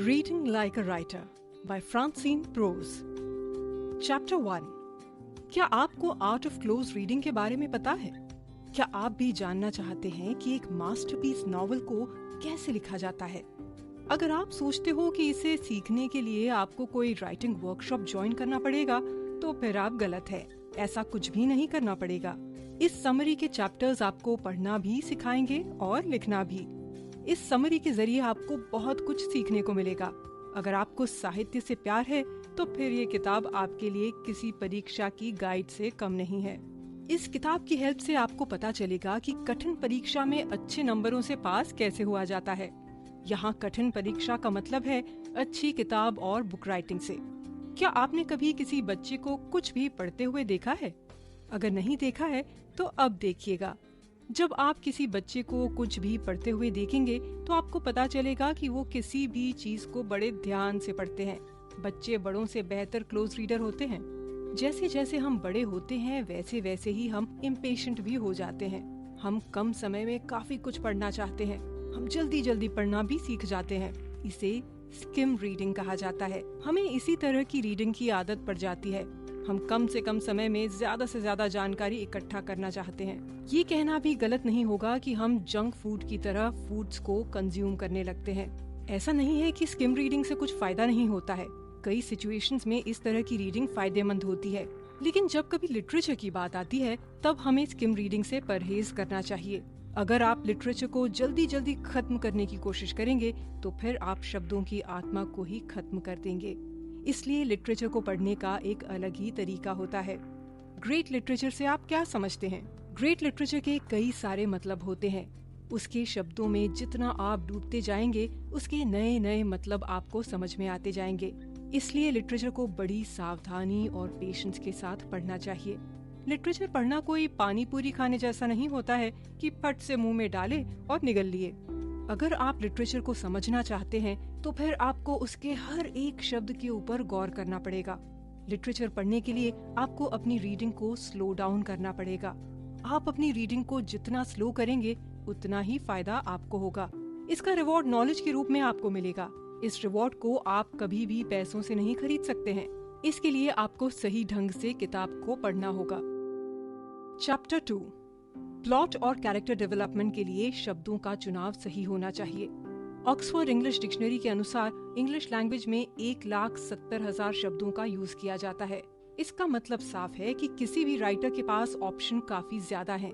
Reading Like a Writer by Francine Prose. Chapter 1. क्या आपको art of close reading के बारे में पता है? क्या आप भी जानना चाहते हैं कि एक मास्टरपीस नॉवेल को कैसे लिखा जाता है? अगर आप सोचते हो कि इसे सीखने के लिए आपको कोई राइटिंग वर्कशॉप ज्वाइन करना पड़ेगा, तो फिर आप गलत है। ऐसा कुछ भी नहीं करना पड़ेगा। इस समरी के चैप्टर्स आपको पढ़ना भी सिखाएंगे और लिखना भी। इस समरी के जरिए आपको बहुत कुछ सीखने को मिलेगा। अगर आपको साहित्य से प्यार है, तो फिर ये किताब आपके लिए किसी परीक्षा की गाइड से कम नहीं है। इस किताब की हेल्प से आपको पता चलेगा कि कठिन परीक्षा में अच्छे नंबरों से पास कैसे हुआ जाता है। यहाँ कठिन परीक्षा का मतलब है अच्छी किताब और बुक राइटिंग से। क्या आपने कभी किसी बच्चे को कुछ भी पढ़ते हुए देखा है? अगर नहीं देखा है, तो अब देखिएगा। जब आप किसी बच्चे को कुछ भी पढ़ते हुए देखेंगे, तो आपको पता चलेगा कि वो किसी भी चीज को बड़े ध्यान से पढ़ते हैं। बच्चे बड़ों से बेहतर क्लोज रीडर होते हैं। जैसे जैसे हम बड़े होते हैं, वैसे वैसे ही हम इम्पेशेंट भी हो जाते हैं। हम कम समय में काफी कुछ पढ़ना चाहते हैं। हम जल्दी जल्दी पढ़ना भी सीख जाते हैं। इसे स्किम रीडिंग कहा जाता है। हमें इसी तरह की रीडिंग की आदत पड़ जाती है। हम कम से कम समय में ज्यादा से ज्यादा जानकारी इकट्ठा करना चाहते हैं। ये कहना भी गलत नहीं होगा कि हम जंक फूड की तरह फूड्स को कंज्यूम करने लगते हैं। ऐसा नहीं है कि स्किम रीडिंग से कुछ फायदा नहीं होता है। कई सिचुएशंस में इस तरह की रीडिंग फायदेमंद होती है। लेकिन जब कभी लिटरेचर की बात आती है, तब हमें स्किम रीडिंग से परहेज करना चाहिए। अगर आप लिटरेचर को जल्दी जल्दी खत्म करने की कोशिश करेंगे, तो फिर आप शब्दों की आत्मा को ही खत्म कर देंगे। इसलिए लिटरेचर को पढ़ने का एक अलग ही तरीका होता है। ग्रेट लिटरेचर से आप क्या समझते हैं? ग्रेट लिटरेचर के कई सारे मतलब होते हैं। उसके शब्दों में जितना आप डूबते जाएंगे, उसके नए नए मतलब आपको समझ में आते जाएंगे। इसलिए लिटरेचर को बड़ी सावधानी और पेशेंस के साथ पढ़ना चाहिए। लिटरेचर पढ़ना कोई पानी पूरी खाने जैसा नहीं होता है कि फट से मुंह में डाले और निगल लिए। अगर आप लिटरेचर को समझना चाहते हैं, तो फिर आपको उसके हर एक शब्द के ऊपर गौर करना पड़ेगा। लिटरेचर पढ़ने के लिए आपको अपनी रीडिंग को स्लो डाउन करना पड़ेगा। आप अपनी रीडिंग को जितना स्लो करेंगे, उतना ही फायदा आपको होगा। इसका रिवॉर्ड नॉलेज के रूप में आपको मिलेगा। इस रिवॉर्ड को आप कभी भी पैसों से नहीं खरीद सकते हैं। इसके लिए आपको सही ढंग से किताब को पढ़ना होगा। चैप्टर 2. प्लॉट और कैरेक्टर डेवलपमेंट के लिए शब्दों का चुनाव सही होना चाहिए। ऑक्सफोर्ड इंग्लिश डिक्शनरी के अनुसार इंग्लिश लैंग्वेज में 1,70,000 शब्दों का यूज किया जाता है। इसका मतलब साफ है कि किसी भी राइटर के पास ऑप्शन काफी ज्यादा हैं।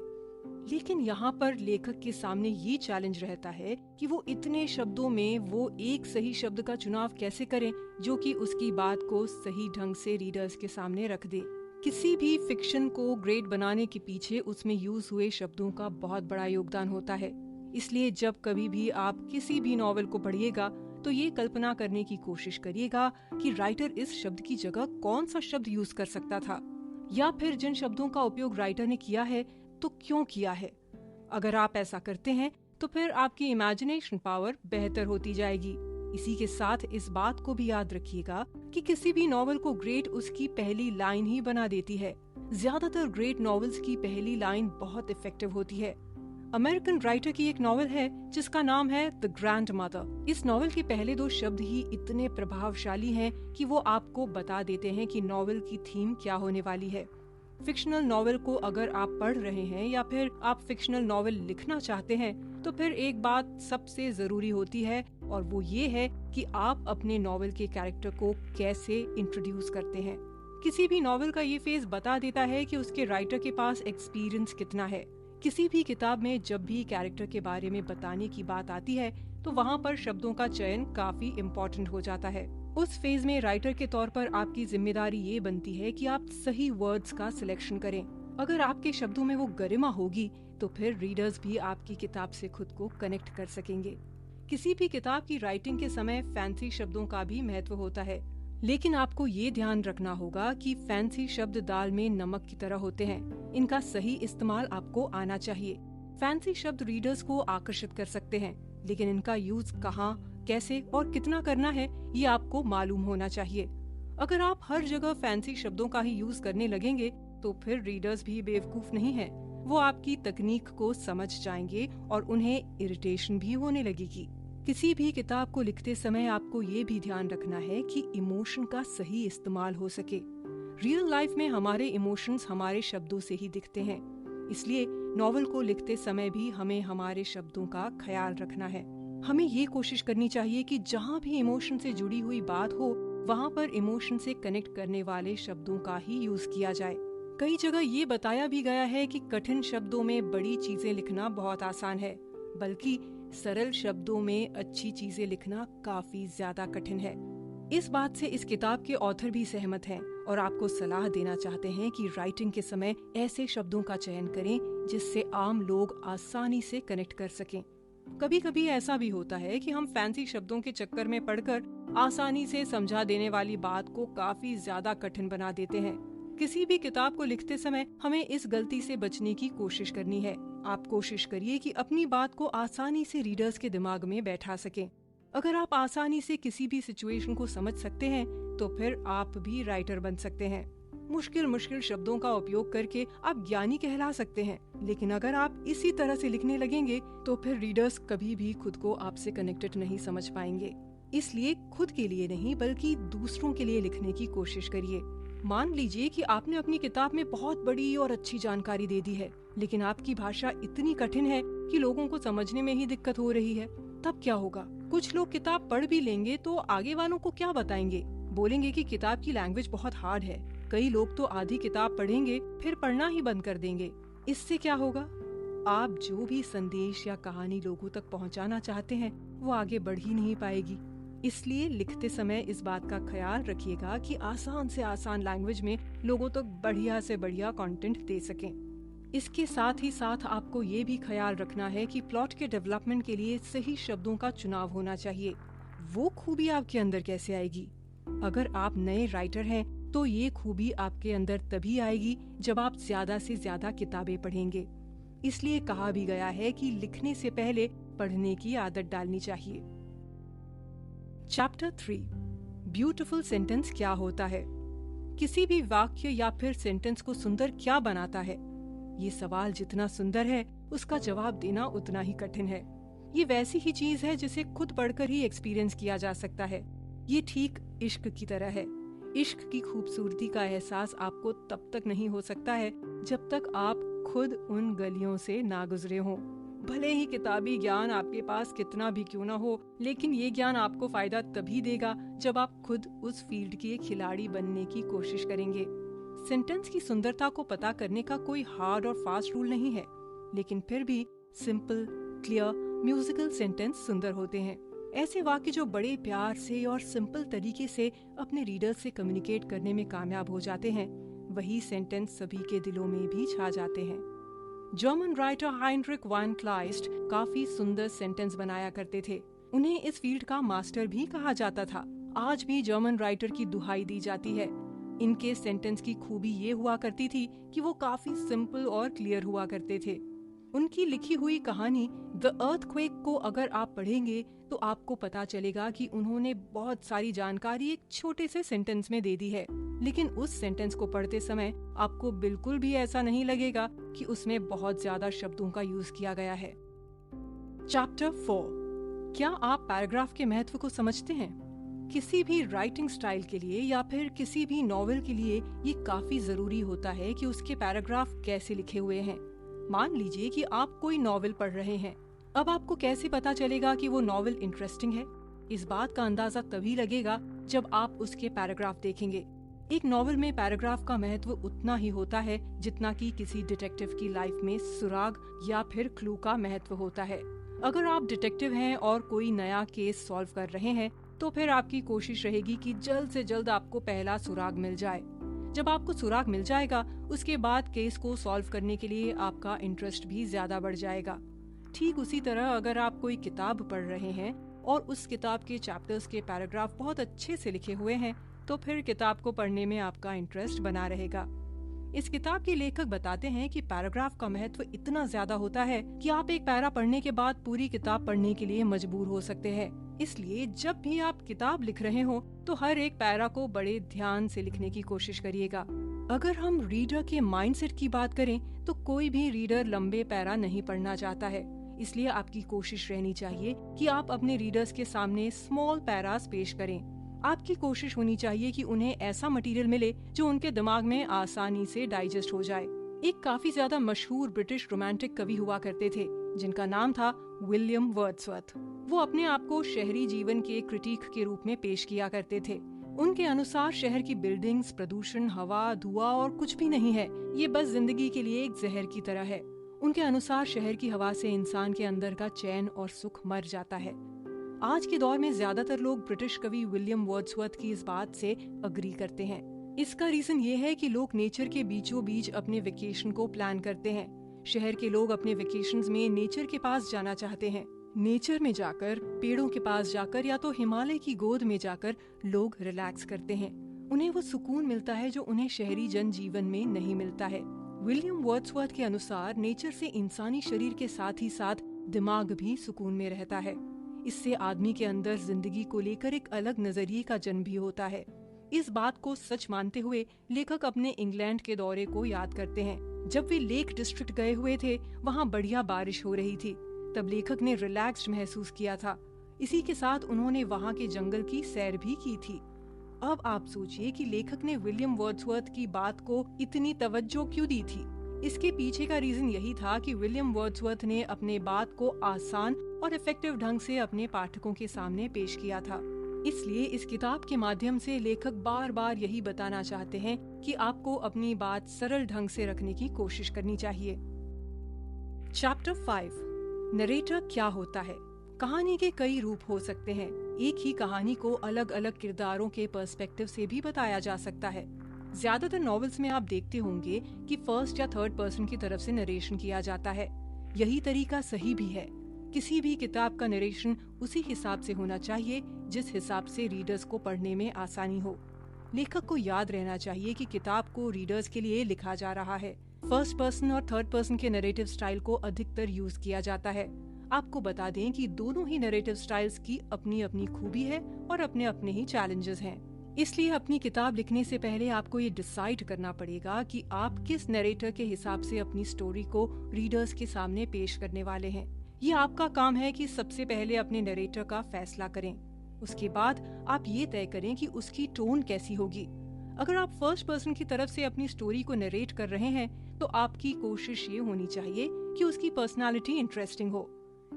लेकिन यहाँ पर लेखक के सामने ये चैलेंज रहता है कि वो इतने शब्दों में वो एक सही शब्द का चुनाव कैसे करें जो कि उसकी बात को सही ढंग से रीडर्स के सामने रख दे। किसी भी फिक्शन को ग्रेट बनाने के पीछे उसमें यूज हुए शब्दों का बहुत बड़ा योगदान होता है। इसलिए जब कभी भी आप किसी भी नॉवेल को पढ़िएगा, तो ये कल्पना करने की कोशिश करिएगा कि राइटर इस शब्द की जगह कौन सा शब्द यूज कर सकता था, या फिर जिन शब्दों का उपयोग राइटर ने किया है तो क्यों किया है। अगर आप ऐसा करते हैं, तो फिर आपकी इमेजिनेशन पावर बेहतर होती जाएगी। इसी के साथ इस बात को भी याद रखिएगा कि किसी भी नॉवेल को ग्रेट उसकी पहली लाइन ही बना देती है। ज्यादातर ग्रेट नॉवेल्स की पहली लाइन बहुत इफेक्टिव होती है। अमेरिकन राइटर की एक नॉवेल है जिसका नाम है द ग्रैंडमदर। इस नॉवेल के पहले 2 शब्द ही इतने प्रभावशाली हैं कि वो आपको बता देते हैं कि नॉवेल की थीम क्या होने वाली है। फिक्शनल नॉवेल को अगर आप पढ़ रहे हैं या फिर आप फिक्शनल नॉवेल लिखना चाहते हैं, तो फिर एक बात सबसे जरूरी होती है, और वो ये है कि आप अपने नॉवेल के कैरेक्टर को कैसे इंट्रोड्यूस करते हैं। किसी भी नॉवेल का ये फेज बता देता है कि उसके राइटर के पास एक्सपीरियंस कितना है। किसी भी किताब में जब भी कैरेक्टर के बारे में बताने की बात आती है, तो वहाँ पर शब्दों का चयन काफी इम्पोर्टेंट हो जाता है। उस फेज में राइटर के तौर पर आपकी जिम्मेदारी ये बनती है कि आप सही वर्ड्स का सिलेक्शन करें। अगर आपके शब्दों में वो गरिमा होगी, तो फिर रीडर्स भी आपकी किताब से खुद को कनेक्ट कर सकेंगे। किसी भी किताब की राइटिंग के समय फैंसी शब्दों का भी महत्व होता है, लेकिन आपको ये ध्यान रखना होगा कि फैंसी शब्द दाल में नमक की तरह होते हैं। इनका सही इस्तेमाल आपको आना चाहिए। फैंसी शब्द रीडर्स को आकर्षित कर सकते हैं, लेकिन इनका यूज कहाँ, कैसे और कितना करना है, ये आपको मालूम होना चाहिए। अगर आप हर जगह फैंसी शब्दों का ही यूज करने लगेंगे, तो फिर रीडर्स भी बेवकूफ नहीं है। वो आपकी तकनीक को समझ जाएंगे और उन्हें इरिटेशन भी होने लगेगी। किसी भी किताब को लिखते समय आपको ये भी ध्यान रखना है कि इमोशन का सही इस्तेमाल हो सके। रियल लाइफ में हमारे इमोशंस हमारे शब्दों से ही दिखते हैं, इसलिए नॉवेल को लिखते समय भी हमें हमारे शब्दों का ख्याल रखना है। हमें ये कोशिश करनी चाहिए कि जहाँ भी इमोशन से जुड़ी हुई बात हो, वहाँ पर इमोशन से कनेक्ट करने वाले शब्दों का ही यूज किया जाए। कई जगह ये बताया भी गया है कि कठिन शब्दों में बड़ी चीजें लिखना बहुत आसान है, बल्कि सरल शब्दों में अच्छी चीजें लिखना काफी ज्यादा कठिन है। इस बात से इस किताब के ऑथर भी सहमत हैं और आपको सलाह देना चाहते हैं कि राइटिंग के समय ऐसे शब्दों का चयन करें जिससे आम लोग आसानी से कनेक्ट कर सकें। कभी कभी ऐसा भी होता है कि हम फैंसी शब्दों के चक्कर में पड़कर आसानी से समझा देने वाली बात को काफी ज्यादा कठिन बना देते हैं। किसी भी किताब को लिखते समय हमें इस गलती से बचने की कोशिश करनी है। आप कोशिश करिए कि अपनी बात को आसानी से रीडर्स के दिमाग में बैठा सकें। अगर आप आसानी से किसी भी सिचुएशन को समझ सकते हैं तो फिर आप भी राइटर बन सकते हैं। मुश्किल शब्दों का उपयोग करके आप ज्ञानी कहला सकते हैं, लेकिन अगर आप इसी तरह से लिखने लगेंगे तो फिर रीडर्स कभी भी खुद को आपसे कनेक्टेड नहीं समझ पाएंगे। इसलिए खुद के लिए नहीं बल्कि दूसरों के लिए लिखने की कोशिश करिए। मान लीजिए कि आपने अपनी किताब में बहुत बड़ी और अच्छी जानकारी दे दी है, लेकिन आपकी भाषा इतनी कठिन है कि लोगों को समझने में ही दिक्कत हो रही है। तब क्या होगा? कुछ लोग किताब पढ़ भी लेंगे तो आगे वालों को क्या बताएंगे? बोलेंगे कि किताब की लैंग्वेज बहुत हार्ड है। कई लोग तो आधी किताब पढ़ेंगे फिर पढ़ना ही बंद कर देंगे। इससे क्या होगा? आप जो भी संदेश या कहानी लोगों तक पहुंचाना चाहते हैं वो आगे बढ़ ही नहीं पाएगी। इसलिए लिखते समय इस बात का ख्याल रखिएगा कि आसान से आसान लैंग्वेज में लोगों तक बढ़िया से बढ़िया कंटेंट दे सकें। इसके साथ ही साथ आपको ये भी ख्याल रखना है कि प्लॉट के डेवलपमेंट के लिए सही शब्दों का चुनाव होना चाहिए। वो खूबी आपके अंदर कैसे आएगी? अगर आप नए राइटर हैं तो ये खूबी आपके अंदर तभी आएगी जब आप ज्यादा से ज्यादा किताबें पढ़ेंगे। इसलिए कहा भी गया है कि लिखने से पहले पढ़ने की आदत डालनी चाहिए। चैप्टर 3 ब्यूटीफुल सेंटेंस क्या होता है? किसी भी वाक्य या फिर सेंटेंस को सुंदर क्या बनाता है? ये सवाल जितना सुंदर है उसका जवाब देना उतना ही कठिन है। ये वैसी ही चीज है जिसे खुद पढ़कर ही एक्सपीरियंस किया जा सकता है। ये ठीक इश्क की तरह है। इश्क की खूबसूरती का एहसास आपको तब तक नहीं हो सकता है जब तक आप खुद उन गलियों से ना गुजरे हों। भले ही किताबी ज्ञान आपके पास कितना भी क्यों ना हो, लेकिन ये ज्ञान आपको फायदा तभी देगा जब आप खुद उस फील्ड के खिलाड़ी बनने की कोशिश करेंगे। सेंटेंस की सुंदरता को पता करने का कोई हार्ड और फास्ट रूल नहीं है, लेकिन फिर भी सिंपल, क्लियर, म्यूजिकल सेंटेंस सुंदर होते हैं। ऐसे वाक्य जो बड़े प्यार से और सिंपल तरीके से अपने रीडर्स से कम्युनिकेट करने में कामयाब हो जाते हैं, वही सेंटेंस सभी के दिलों में भी छा जाते हैं। जर्मन राइटर हाइनरिक वान क्लाइस्ट काफी सुंदर सेंटेंस बनाया करते थे। उन्हें इस फील्ड का मास्टर भी कहा जाता था। आज भी जर्मन राइटर की दुहाई दी जाती है। इनके सेंटेंस की खूबी ये हुआ करती थी कि वो काफी सिंपल और क्लियर हुआ करते थे। उनकी लिखी हुई कहानी द अर्थक्वेक को अगर आप पढ़ेंगे तो आपको पता चलेगा कि उन्होंने बहुत सारी जानकारी एक छोटे से सेंटेंस में दे दी है, लेकिन उस सेंटेंस को पढ़ते समय आपको बिल्कुल भी ऐसा नहीं लगेगा कि उसमें बहुत ज्यादा शब्दों का यूज किया गया है। चैप्टर 4 क्या आप पैराग्राफ के महत्व को समझते हैं? किसी भी राइटिंग स्टाइल के लिए या फिर किसी भी नॉवेल के लिए ये काफी जरूरी होता है कि उसके पैराग्राफ कैसे लिखे हुए हैं। मान लीजिए कि आप कोई नॉवेल पढ़ रहे हैं। अब आपको कैसे पता चलेगा कि वो नॉवेल इंटरेस्टिंग है? इस बात का अंदाजा तभी लगेगा जब आप उसके पैराग्राफ देखेंगे। एक नॉवेल में पैराग्राफ का महत्व उतना ही होता है जितना कि किसी डिटेक्टिव की लाइफ में सुराग या फिर क्लू का महत्व होता है। अगर आप डिटेक्टिव हैं और कोई नया केस सॉल्व कर रहे हैं तो फिर आपकी कोशिश रहेगी कि जल्द से जल्द आपको पहला सुराग मिल जाए। जब आपको सुराग मिल जाएगा उसके बाद केस को सॉल्व करने के लिए आपका इंटरेस्ट भी ज्यादा बढ़ जाएगा। ठीक उसी तरह अगर आप कोई किताब पढ़ रहे हैं और उस किताब के चैप्टर्स के पैराग्राफ बहुत अच्छे से लिखे हुए हैं तो फिर किताब को पढ़ने में आपका इंटरेस्ट बना रहेगा। इस किताब के लेखक बताते हैं कि पैराग्राफ का महत्व इतना ज्यादा होता है कि आप एक पैरा पढ़ने के बाद पूरी किताब पढ़ने के लिए मजबूर हो सकते हैं। इसलिए जब भी आप किताब लिख रहे हो तो हर एक पैरा को बड़े ध्यान से लिखने की कोशिश करिएगा। अगर हम रीडर के माइंडसेट की बात करें तो कोई भी रीडर लंबे पैरा नहीं पढ़ना चाहता है। इसलिए आपकी कोशिश रहनी चाहिए कि आप अपने रीडर्स के सामने स्मॉल पैरास पेश करें। आपकी कोशिश होनी चाहिए कि उन्हें ऐसा मटेरियल मिले जो उनके दिमाग में आसानी से डाइजेस्ट हो जाए। एक काफी ज्यादा मशहूर ब्रिटिश रोमांटिक कवि हुआ करते थे जिनका नाम था विलियम वर्ड्सवर्थ। वो अपने आप को शहरी जीवन के क्रिटिक के रूप में पेश किया करते थे। उनके अनुसार शहर की बिल्डिंग्स, प्रदूषण, हवा, धुआं और कुछ भी नहीं है, ये बस जिंदगी के लिए एक जहर की तरह है। उनके अनुसार शहर की हवा से इंसान के अंदर का चैन और सुख मर जाता है। आज के दौर में ज्यादातर लोग ब्रिटिश कवि विलियम वर्ड्सवर्थ की इस बात से अग्री करते हैं। इसका रीजन ये है कि लोग नेचर के बीचों बीच अपने वेकेशन को प्लान करते हैं। शहर के लोग अपने वेकेशंस में नेचर के पास जाना चाहते हैं। नेचर में जाकर, पेड़ों के पास जाकर या तो हिमालय की गोद में जाकर लोग रिलैक्स करते हैं। उन्हें वो सुकून मिलता है जो उन्हें शहरी जनजीवन में नहीं मिलता है। विलियम वर्ड्सवर्थ के अनुसार नेचर से इंसानी शरीर के साथ ही साथ दिमाग भी सुकून में रहता है। इससे आदमी के अंदर जिंदगी को लेकर एक अलग नजरिए का जन्म भी होता है। इस बात को सच मानते हुए लेखक अपने इंग्लैंड के दौरे को याद करते हैं। जब वे लेक डिस्ट्रिक्ट गए हुए थे, वहाँ बढ़िया बारिश हो रही थी। तब लेखक ने रिलैक्स्ड महसूस किया था। इसी के साथ उन्होंने वहाँ के जंगल की सैर भी की थी। अब आप सोचिए कि लेखक ने विलियम वर्ड्सवर्थ की बात को इतनी तवज्जो क्यों दी थी। इसके पीछे का रीजन यही था कि विलियम वर्ड्सवर्थ ने अपने बात को आसान और इफेक्टिव ढंग से अपने पाठकों के सामने पेश किया था। इसलिए इस किताब के माध्यम से लेखक बार बार यही बताना चाहते हैं कि आपको अपनी बात सरल ढंग से रखने की कोशिश करनी चाहिए। चैप्टर 5, नरेटर क्या होता है। कहानी के कई रूप हो सकते हैं। एक ही कहानी को अलग अलग किरदारों के पर्सपेक्टिव से भी बताया जा सकता है। ज्यादातर नॉवेल्स में आप देखते होंगे कि फर्स्ट या थर्ड पर्सन की तरफ से नरेशन किया जाता है। यही तरीका सही भी है। किसी भी किताब का नरेशन उसी हिसाब से होना चाहिए जिस हिसाब से रीडर्स को पढ़ने में आसानी हो। लेखक को याद रहना चाहिए कि किताब को रीडर्स के लिए लिखा जा रहा है। फर्स्ट पर्सन और थर्ड पर्सन के नरेटिव स्टाइल को अधिकतर यूज किया जाता है। आपको बता दें कि दोनों ही नरेटिव स्टाइल्स की अपनी अपनी खूबी है और अपने अपने ही चैलेंजेस हैं। इसलिए अपनी किताब लिखने से पहले आपको ये डिसाइड करना पड़ेगा कि आप किस नरेटर के हिसाब से अपनी स्टोरी को रीडर्स के सामने पेश करने वाले हैं। ये आपका काम है कि सबसे पहले अपने नरेटर का फैसला करें। उसके बाद आप ये तय करें कि उसकी टोन कैसी होगी। अगर आप फर्स्ट पर्सन की तरफ से अपनी स्टोरी को नरेट कर रहे हैं तो आपकी कोशिश ये होनी चाहिए कि उसकी पर्सनालिटी इंटरेस्टिंग हो।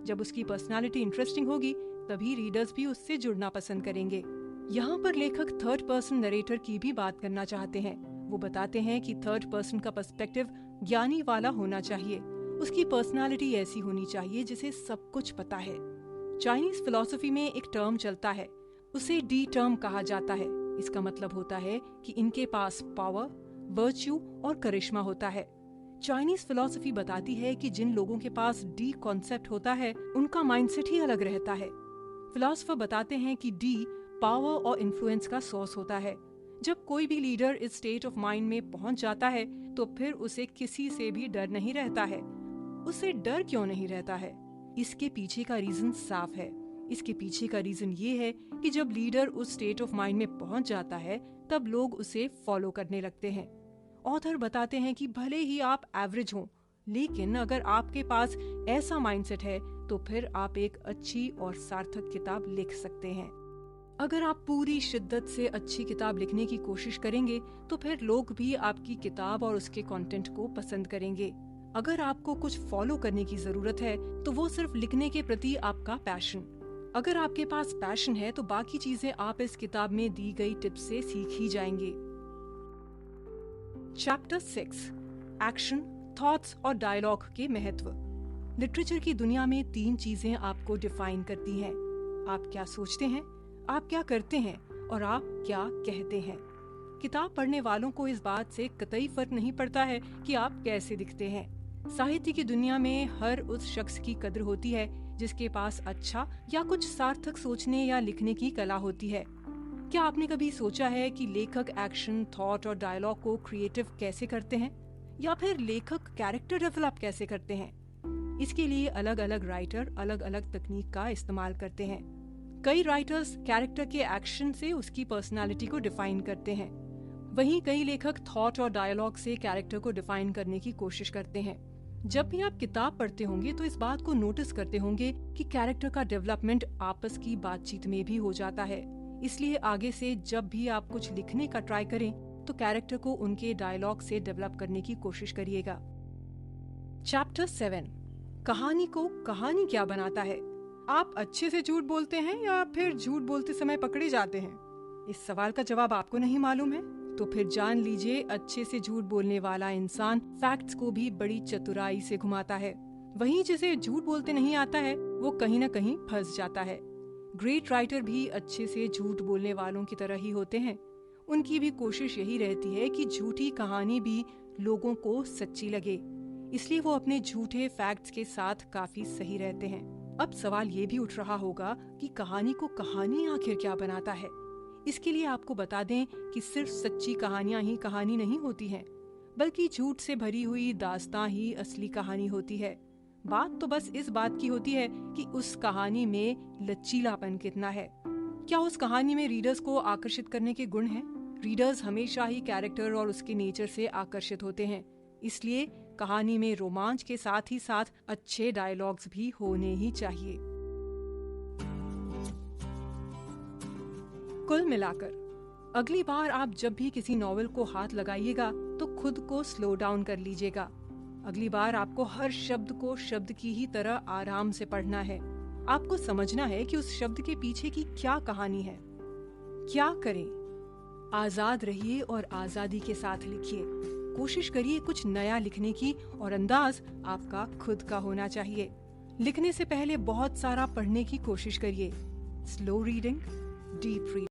जब उसकी पर्सनालिटी इंटरेस्टिंग होगी तभी रीडर्स भी उससे जुड़ना पसंद करेंगे। यहाँ पर लेखक थर्ड पर्सन नरेटर की भी बात करना चाहते हैं। वो बताते हैं कि थर्ड पर्सन का पर्सपेक्टिव ज्ञानी वाला होना चाहिए। उसकी पर्सनालिटी ऐसी होनी चाहिए जिसे सब कुछ पता है। चाइनीज फिलॉसफी में एक टर्म चलता है, उसे डी टर्म कहा जाता है। इसका मतलब होता है कि इनके पास पावर, वर्च्यू और करिश्मा होता है। चाइनीज फिलॉसफी बताती है कि जिन लोगों के पास डी कॉन्सेप्ट होता है उनका माइंडसेट ही अलग रहता है। फिलॉसफर बताते हैं कि डी पावर और इन्फ्लुएंस का सोर्स होता है। जब कोई भी लीडर इस स्टेट ऑफ माइंड में पहुंच जाता है तो फिर उसे किसी से भी डर नहीं रहता है। उसे डर क्यों नहीं रहता है? इसके पीछे का रीजन साफ है। इसके पीछे का रीजन ये है कि जब लीडर उस स्टेट ऑफ माइंड में पहुंच जाता है तब लोग उसे फॉलो करने लगते हैं। ऑथर बताते हैं कि भले ही आप एवरेज हों, लेकिन अगर आपके पास ऐसा माइंडसेट है तो फिर आप एक अच्छी और सार्थक किताब लिख सकते हैं। अगर आप पूरी शिद्दत से अच्छी किताब लिखने की कोशिश करेंगे तो फिर लोग भी आपकी किताब और उसके कंटेंट को पसंद करेंगे। अगर आपको कुछ फॉलो करने की जरूरत है तो वो सिर्फ लिखने के प्रति आपका पैशन। अगर आपके पास पैशन है तो बाकी चीजें आप इस किताब में दी गई टिप्स से सीख ही जाएंगे। चैप्टर 6, एक्शन, थॉट्स और डायलॉग के महत्व। लिटरेचर की दुनिया में 3 चीजें आपको डिफाइन करती हैं। आप क्या सोचते हैं, आप क्या करते हैं और आप क्या कहते हैं। किताब पढ़ने वालों को इस बात से कतई फर्क नहीं पड़ता है कि आप कैसे दिखते हैं। साहित्य की दुनिया में हर उस शख्स की कद्र होती है जिसके पास अच्छा या कुछ सार्थक सोचने या लिखने की कला होती है। क्या आपने कभी सोचा है कि लेखक एक्शन, थॉट और डायलॉग को क्रिएटिव कैसे करते हैं, या फिर लेखक कैरेक्टर डेवलप कैसे करते हैं? इसके लिए अलग अलग राइटर अलग अलग तकनीक का इस्तेमाल करते हैं। कई राइटर्स कैरेक्टर के एक्शन से उसकी पर्सनालिटी को डिफाइन करते हैं, वहीं कई लेखक थॉट और डायलॉग से कैरेक्टर को डिफाइन करने की कोशिश करते हैं। जब भी आप किताब पढ़ते होंगे तो इस बात को नोटिस करते होंगे कि कैरेक्टर का डेवलपमेंट आपस की बातचीत में भी हो जाता है। इसलिए आगे से जब भी आप कुछ लिखने का ट्राई करें तो कैरेक्टर को उनके डायलॉग से डेवलप करने की कोशिश करिएगा। चैप्टर 7, कहानी को कहानी क्या बनाता है? आप अच्छे से झूठ बोलते हैं या फिर झूठ बोलते समय पकड़े जाते हैं? इस सवाल का जवाब आपको नहीं मालूम है? तो फिर जान लीजिए, अच्छे से झूठ बोलने वाला इंसान फैक्ट्स को भी बड़ी चतुराई से घुमाता है। वहीं जिसे झूठ बोलते नहीं आता है वो कहीं न कहीं फंस जाता है। ग्रेट राइटर भी अच्छे से झूठ बोलने वालों की तरह ही होते हैं। उनकी भी कोशिश यही रहती है कि झूठी कहानी भी लोगों को सच्ची लगे, इसलिए वो अपने झूठे फैक्ट्स के साथ काफी सही रहते हैं। अब सवाल ये भी उठ रहा होगा कि कहानी को कहानी आखिर क्या बनाता है? इसके लिए आपको बता दें कि सिर्फ सच्ची कहानियां ही कहानी नहीं होती हैं, बल्कि झूठ से भरी हुई दास्तां ही असली कहानी होती है। बात तो बस इस बात की होती है कि उस कहानी में लचीलापन कितना है। क्या उस कहानी में रीडर्स को आकर्षित करने के गुण हैं? रीडर्स हमेशा ही कैरेक्टर और उसके नेचर से आकर्षित होते हैं, इसलिए कहानी में रोमांच के साथ ही साथ अच्छे डायलॉग्स भी होने ही चाहिए। कुल मिलाकर अगली बार आप जब भी किसी नॉवेल को हाथ लगाइएगा तो खुद को स्लो डाउन कर लीजिएगा। अगली बार आपको हर शब्द को शब्द की ही तरह आराम से पढ़ना है। आपको समझना है कि उस शब्द के पीछे की क्या कहानी है। क्या करें? आजाद रहिए और आजादी के साथ लिखिए। कोशिश करिए कुछ नया लिखने की और अंदाज आपका खुद का होना चाहिए। लिखने से पहले बहुत सारा पढ़ने की कोशिश करिए। Slow reading, deep reading.